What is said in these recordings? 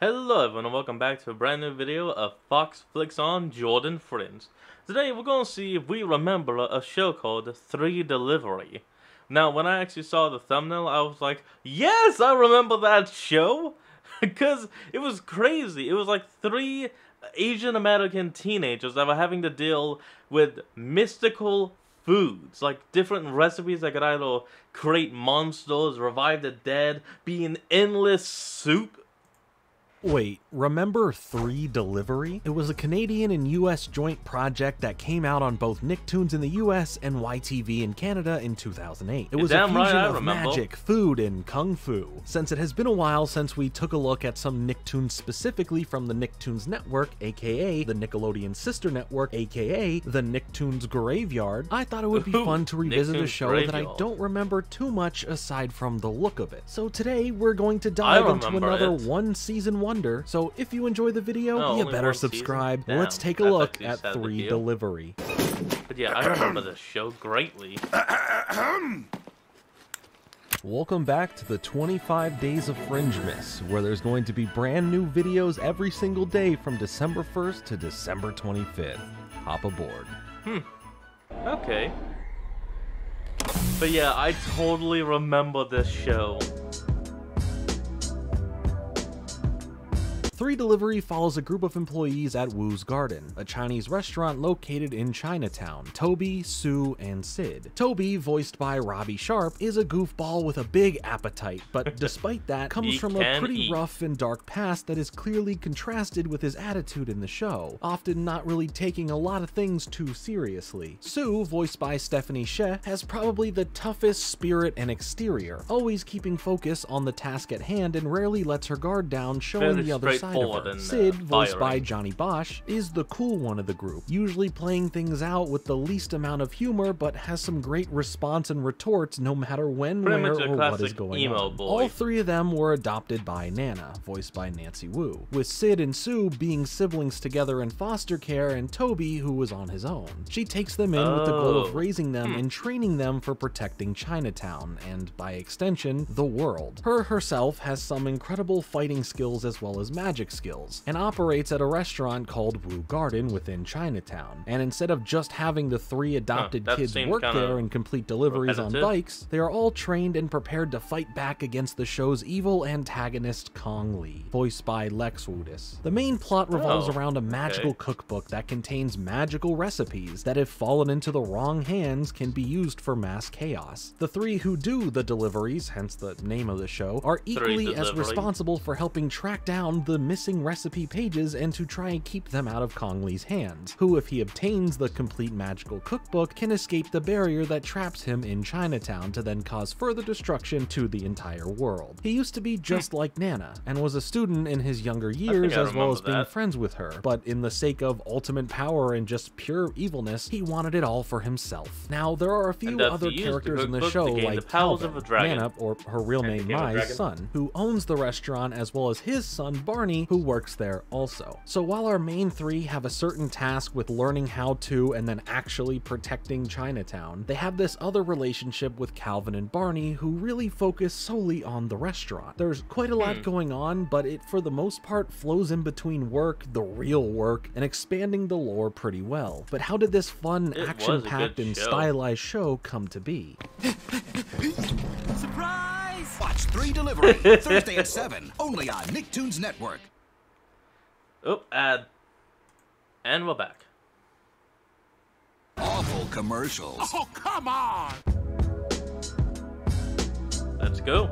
Hello everyone and welcome back to a brand new video of Fox Flicks on Jordan Friends. Today we're going to see if we remember a show called 3 Delivery. Now when I actually saw the thumbnail I was like, yes, I remember that show! Because it was crazy. It was like 3 Asian American teenagers that were having to deal with mystical foods, like different recipes that could either create monsters, revive the dead, be an endless soup. Wait, remember 3 Delivery? It was a Canadian and US joint project that came out on both Nicktoons in the US and YTV in Canada in 2008. It was a fusion of magic, food, and kung fu. Since it has been a while since we took a look at some Nicktoons specifically from the Nicktoons Network, aka the Nickelodeon Sister Network, aka the Nicktoons Graveyard, I thought it would be fun to revisit a show that I don't remember too much aside from the look of it. So today we're going to dive into another one-season wonder, so if you enjoy the video, you better subscribe. Let's take a look at 3 Delivery. But yeah, I remember this show greatly. Welcome back to the 25 Days of Fringemas, where there's going to be brand new videos every single day from December 1st to December 25th. Hop aboard. Okay. But yeah, I totally remember this show. 3 Delivery follows a group of employees at Wu's Garden, a Chinese restaurant located in Chinatown. Toby, Sue, and Sid. Toby, voiced by Robbie Sharp, is a goofball with a big appetite, but despite that, comes from a pretty rough and dark past that is clearly contrasted with his attitude in the show, often not really taking a lot of things too seriously. Sue, voiced by Stephanie Sheh, has probably the toughest spirit and exterior, always keeping focus on the task at hand and rarely lets her guard down, showing the other side. Sid, voiced by Johnny Bosch, is the cool one of the group, usually playing things out with the least amount of humor, but has some great response and retorts no matter when, where, or what is going on. All 3 of them were adopted by Nana, voiced by Nancy Wu, with Sid and Sue being siblings together in foster care and Toby, who was on his own. She takes them in with the goal of raising them and training them for protecting Chinatown, and by extension, the world. Her herself has some incredible fighting skills as well as magic skills, and operates at a restaurant called Wu Garden within Chinatown. And instead of just having the 3 adopted kids work there and complete deliveries on bikes, they are all trained and prepared to fight back against the show's evil antagonist Kong Lee, voiced by Lex Woodis. The main plot revolves around a magical cookbook that contains magical recipes that, if fallen into the wrong hands, can be used for mass chaos. The 3 who do the deliveries, hence the name of the show, are equally as responsible for helping track down the missing recipe pages and to try and keep them out of Kong Lee's hands, who, if he obtains the complete magical cookbook, can escape the barrier that traps him in Chinatown to then cause further destruction to the entire world. He used to be just like Nana, and was a student in his younger years as well as being friends with her, but in the sake of ultimate power and just pure evilness, he wanted it all for himself. Now, there are a few other characters in the show, like Calvin, Nana, or her real name Mai's son, who owns the restaurant, as well as his son Barney, who works there also. So while our main 3 have a certain task with learning how to and then actually protecting Chinatown, they have this other relationship with Calvin and Barney who really focus solely on the restaurant. There's quite a lot going on, but it for the most part flows in between work, the real work, and expanding the lore pretty well. But how did this fun, action-packed, and stylized show come to be? Surprise! Watch 3 Delivery, Thursday at 7, only on Nicktoons Network. Oh, ad. And we're back. Awful commercials. Oh, come on! Let's go.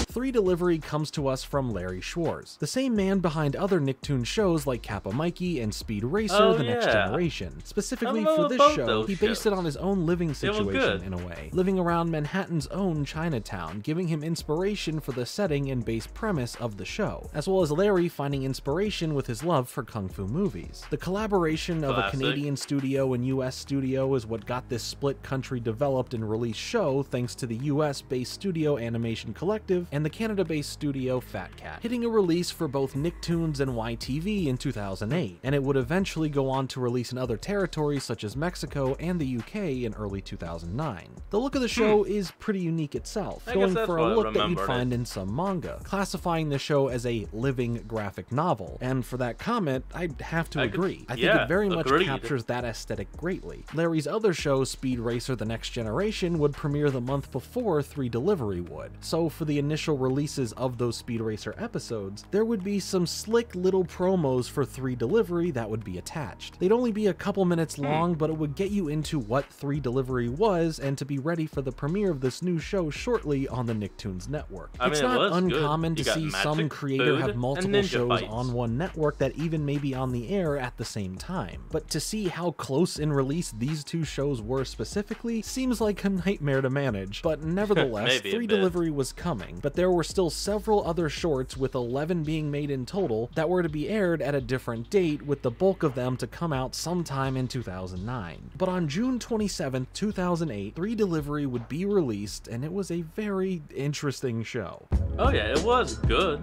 3 Delivery comes to us from Larry Schwartz, the same man behind other Nicktoons shows like Kappa Mikey and Speed Racer: The Next Generation. Specifically for this show, he based it on his own living situation in a way, living around Manhattan's own Chinatown, giving him inspiration for the setting and base premise of the show, as well as Larry finding inspiration with his love for kung fu movies. The collaboration of a Canadian studio and US studio is what got this split country developed and released show thanks to the US-based Studio Animation Collective and and the Canada-based studio Fat Cat, hitting a release for both Nicktoons and YTV in 2008, and it would eventually go on to release in other territories such as Mexico and the UK in early 2009. The look of the show is pretty unique itself, going for a look that you'd find in some manga, classifying the show as a living graphic novel, and for that comment, I'd have to agree. I think it very much captures that aesthetic greatly. Larry's other show, Speed Racer The Next Generation, would premiere the month before 3 Delivery would, so for the initial releases of those Speed Racer episodes, there would be some slick little promos for 3 Delivery that would be attached. They'd only be a couple minutes long, but it would get you into what 3 Delivery was and to be ready for the premiere of this new show shortly on the Nicktoons network. It's not uncommon to see some creator have multiple shows on one network that even may be on the air at the same time, but to see how close in release these 2 shows were specifically seems like a nightmare to manage. But nevertheless, 3 Delivery was coming, but there were still several other shorts, with 11 being made in total, that were to be aired at a different date, with the bulk of them to come out sometime in 2009. But on June 27th, 2008, 3 Delivery would be released, and it was a very interesting show. Oh yeah, it was good.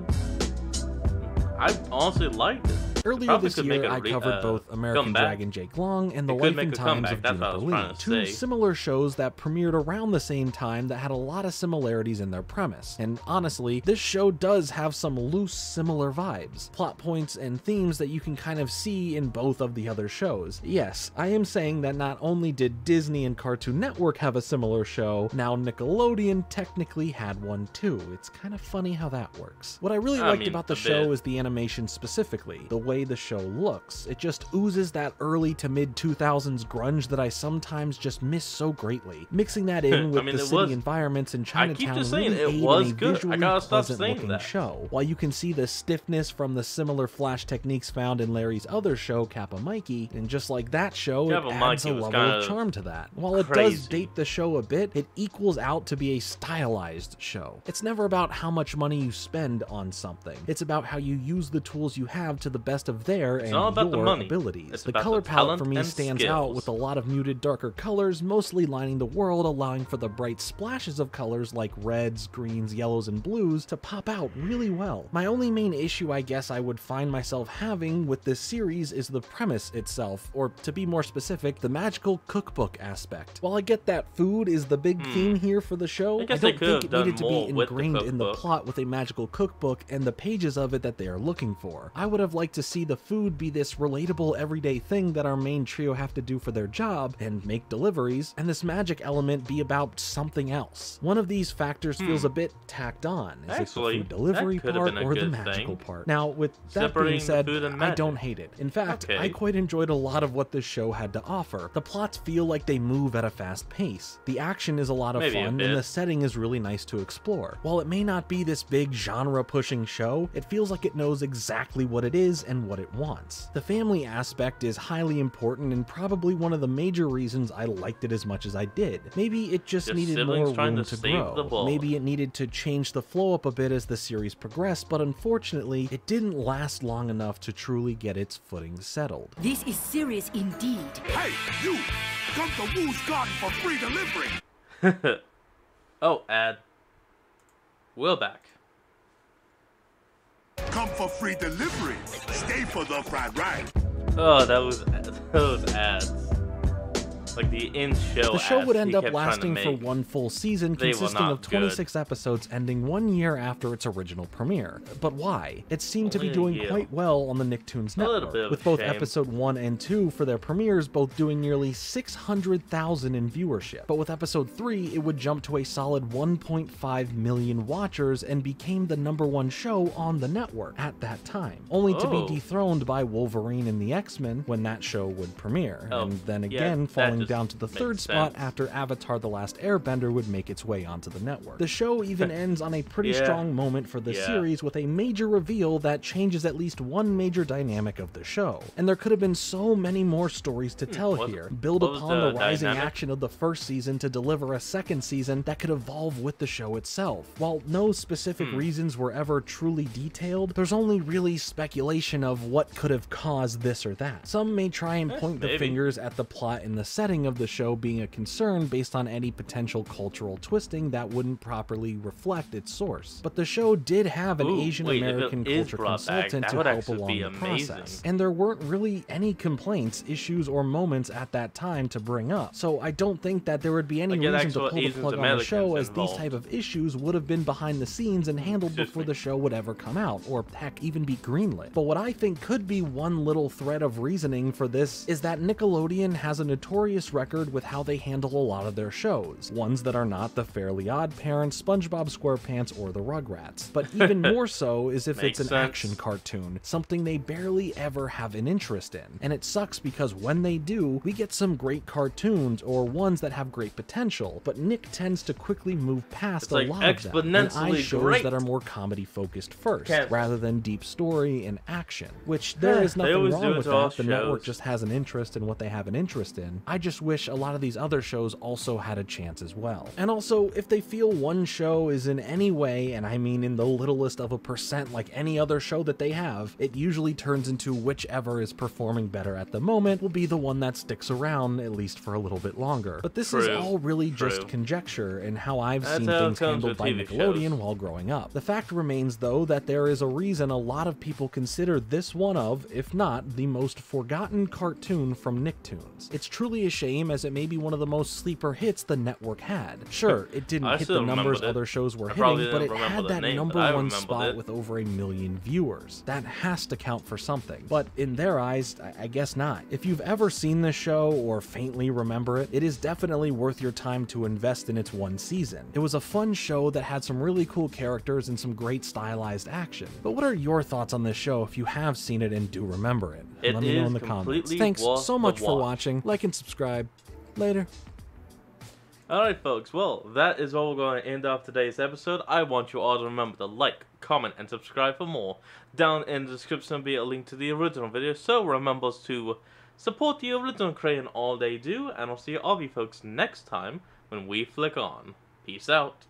I honestly liked it. Earlier this year, I covered both American Dragon Jake Long and The Life and Times of Juniper Lee, 2 similar shows that premiered around the same time that had a lot of similarities in their premise. And honestly, this show does have some loose, similar vibes, plot points, and themes that you can kind of see in both of the other shows. Yes, I am saying that not only did Disney and Cartoon Network have a similar show, now Nickelodeon technically had one too. It's kind of funny how that works. What I really liked about the show is the animation specifically, the way the show looks. It just oozes that early to mid 2000s grunge that I sometimes just miss so greatly. Mixing that in with the city environments in Chinatown really aided in a visually pleasant-looking show. While you can see the stiffness from the similar flash techniques found in Larry's other show, Kappa Mikey, and just like that show, it adds a level of charm to that. While it does date the show a bit, it equals out to be a stylized show. It's never about how much money you spend on something. It's about how you use the tools you have to the best of their and your abilities. The color palette for me stands out with a lot of muted, darker colors, mostly lining the world, allowing for the bright splashes of colors like reds, greens, yellows, and blues to pop out really well. My only main issue I guess I would find myself having with this series is the premise itself, or to be more specific, the magical cookbook aspect. While I get that food is the big theme here for the show, I don't think it needed to be ingrained in the plot with a magical cookbook and the pages of it that they are looking for. I would have liked to see the food be this relatable everyday thing that our main trio have to do for their job and make deliveries, and this magic element be about something else. One of these factors feels a bit tacked on. Is it the food delivery part or the magical part? Now, with that being said, I don't hate it. In fact, I quite enjoyed a lot of what this show had to offer. The plots feel like they move at a fast pace. The action is a lot of fun, and the setting is really nice to explore. While it may not be this big genre-pushing show, it feels like it knows exactly what it is and what it wants. The family aspect is highly important and probably one of the major reasons I liked it as much as I did. Maybe it just needed more room to grow. Maybe it needed to change the flow up a bit as the series progressed, but unfortunately, it didn't last long enough to truly get its footing settled. This is serious indeed. Hey, you! Come to Wu's Garden for free delivery! Oh, ad. We're back. Come for free delivery. Stay for the fried rice. Oh, those ads. Like the in-show. The show would end up lasting for one full season, consisting of 26 episodes, ending 1 year after its original premiere. But why? It seemed to be doing quite well on the Nicktoons network, with both episode 1 and 2 for their premieres both doing nearly 600,000 in viewership. But with episode 3, it would jump to a solid 1.5 million watchers and became the #1 show on the network at that time, only to be dethroned by Wolverine and the X-Men when that show would premiere, and then again falling down to the 3rd spot after Avatar: The Last Airbender would make its way onto the network. The show even ends on a pretty strong moment for the series with a major reveal that changes at least one major dynamic of the show. And there could have been so many more stories to tell here. Build upon the rising action of the first season to deliver a second season that could evolve with the show itself. While no specific reasons were ever truly detailed, there's only really speculation of what could have caused this or that. Some may try and point the fingers at the plot and the setting, setting of the show being a concern based on any potential cultural twisting that wouldn't properly reflect its source. But the show did have an Asian American culture consultant to help along the process, and there weren't really any complaints, issues, or moments at that time to bring up. So I don't think that there would be any reason to pull the plug on the show, as these type of issues would have been behind the scenes and handled before the show would ever come out, or heck, even be greenlit. But what I think could be one little thread of reasoning for this is that Nickelodeon has a notorious record with how they handle a lot of their shows, ones that are not the Fairly Odd Parents, SpongeBob SquarePants, or the Rugrats. But even more so is if it's an action cartoon, something they barely ever have an interest in. And it sucks because when they do, we get some great cartoons or ones that have great potential, but Nick tends to quickly move past a lot of them and eyes shows that are more comedy focused first, rather than deep story and action, which there is nothing wrong with that. The network just has an interest in what they have an interest in. I just wish a lot of these other shows also had a chance as well. And also, if they feel one show is in any way, and I mean in the littlest of a percent like any other show that they have, it usually turns into whichever is performing better at the moment will be the one that sticks around, at least for a little bit longer. But this is all really just conjecture and how I've seen things handled by Nickelodeon while growing up. The fact remains, though, that there is a reason a lot of people consider this one of, if not, the most forgotten cartoon from Nicktoons. It's truly a shame, as it may be one of the most sleeper hits the network had. Sure, it didn't hit the numbers other shows were hitting, but it had that #1 spot with over 1 million viewers. That has to count for something. But in their eyes, I guess not. If you've ever seen this show or faintly remember it, it is definitely worth your time to invest in its one season. It was a fun show that had some really cool characters and some great stylized action. But what are your thoughts on this show if you have seen it and do remember it? Let me know in the comments. Thanks so much for watching. Like and subscribe. Later. Alright folks, well, that is all we're going to end off today's episode. I want you all to remember to like, comment, and subscribe for more. Down in the description will be a link to the original video, so remember to support the original creator in all they do, and I'll see all of you folks next time when we flick on. Peace out.